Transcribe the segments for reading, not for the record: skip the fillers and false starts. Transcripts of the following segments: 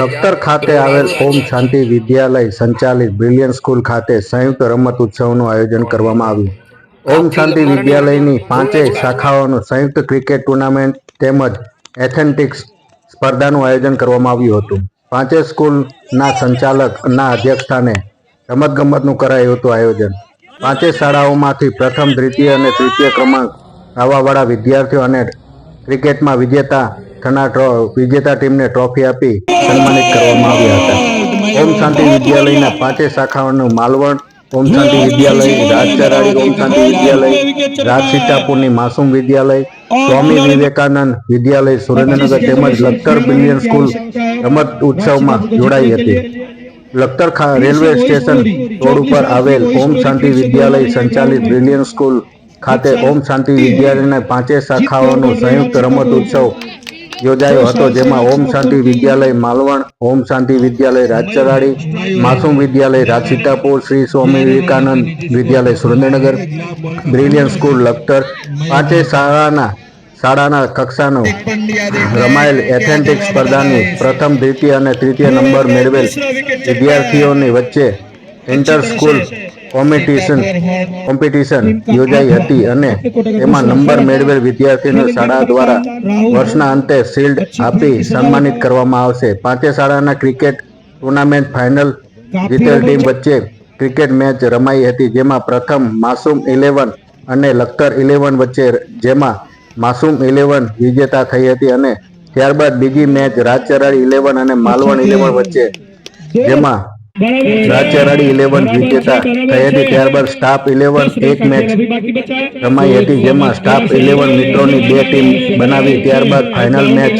લખતર ખાતે આવેલ ઓમ શાંતિ વિદ્યાલય સંચાલિત બ્રિલિયન્ટ સ્કૂલ ખાતે સંયુક્ત રમત ઉત્સવનું આયોજન કરવામાં આવ્યું. ઓમ શાંતિ વિદ્યાલયની પાંચેય શાખાઓનું સંયુક્ત ક્રિકેટ ટુર્નામેન્ટ તેમજ એથ્લેટિક્સ સ્પર્ધાનું આયોજન કરવામાં આવ્યું હતું. પાંચેય સ્કૂલના સંચાલકના અધ્યક્ષસ્થાને રમતગમતનું કરાયું હતું આયોજન. પાંચેય શાળાઓમાંથી પ્રથમ, દ્વિતીય અને તૃતીય ક્રમાંક લાવવાવાળા વિદ્યાર્થીઓ અને ક્રિકેટમાં વિજેતા થનાર વિજેતા ટીમને ટ્રોફી આપી સન્માનિત કરવામાં આવ્યા હતા. ઓમ શાંતિ વિદ્યાલયના પાંચેય શાખાઓનું માલવણ ઓમ શાંતિ વિદ્યાલય, રાજચરાડી ઓમ શાંતિ વિદ્યાલય, રાજસીતાપુરની માસૂમ વિદ્યાલય, સ્વામી વિવેકાનંદ વિદ્યાલય સુરેન્દ્રનગર તેમજ લખતર બ્રિલિયન્ટ સ્કૂલ રમત ઉત્સવમાં જોડાઈ હતી. લખતર રેલવે સ્ટેશન રોડ ઉપર આવેલ ઓમ શાંતિ વિદ્યાલય સંચાલિત બ્રિલિયન્ટ સ્કૂલ ખાતે ઓમ શાંતિ વિદ્યાલયના પાંચેય શાખાઓનું સંયુક્ત રમત ઉત્સવ યોજાયો હતો, જેમાં ઓમ શાંતિ વિદ્યાલય માલવણ, ઓમ શાંતિ વિદ્યાલય રાજચરાડી, માસૂમ વિદ્યાલય રાજસીતાપુર, શ્રી સ્વામી વિવેકાનંદ વિદ્યાલય સુરેન્દ્રનગર, બ્રિલિયન્ટ સ્કૂલ લખતર પાંચેય શાળાના કક્ષાનો રમાયેલ એથ્લેટિક્સ સ્પર્ધાની પ્રથમ, દ્વિતીય અને તૃતીય નંબર મેળવેલ વિદ્યાર્થીઓની વચ્ચે ઇન્ટર સ્કૂલ કોમ્પિટિશન યોજાઈ હતી અને તેમાં નંબર મેળવેલ વિદ્યાર્થીઓને શાળા દ્વારા વર્ષના અંતે શિલ્ડ આપી સન્માનિત કરવામાં આવશે. પાંચેય શાળાના ક્રિકેટ ટુર્નામેન્ટ ફાઇનલ જીતેલ ટીમ વચ્ચે ક્રિકેટ મેચ રમાઈ હતી, જેમાં પ્રથમ માસૂમ 11 અને લખતર 11 વચ્ચે, જેમાં માસૂમ 11 વિજેતા થઈ હતી અને ત્યારબાદ બીજી મેચ રાજચરાડી 11 અને માલવણ 11 વચ્ચે, જેમાં રાજચરાડી 11 વિજેતા થઈ હતી. ત્યારબાદ સ્ટાફ 11 એક મેચ રમાઈ હતી, જેમાં સ્ટાફ 11 મિત્રોની બે ટીમ બનાવી. ત્યારબાદ ફાઇનલ મેચ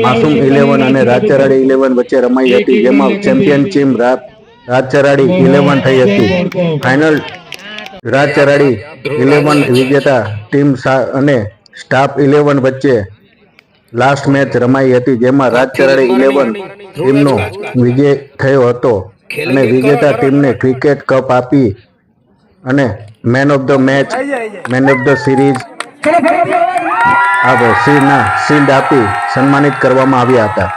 માસૂમ 11 અને રાજચરાડી 11 વચ્ચે રમાઈ હતી, જેમાં ચેમ્પિયન ટીમ રાજચરાડી 11 થઈ હતી. ફાઇનલ રાજચરાડી 11 વિજેતા ટીમ અને સ્ટાફ 11 વચ્ચે લાસ્ટ મેચ રમાઈ હતી, જેમાં રાજચરાડી 11 ટીમનો વિજય થયો હતો અને વિજેતા ટીમને ક્રિકેટ કપ આપી અને man of the match, man of the series shield આપી સન્માનિત કરવામાં આવ્યા હતા.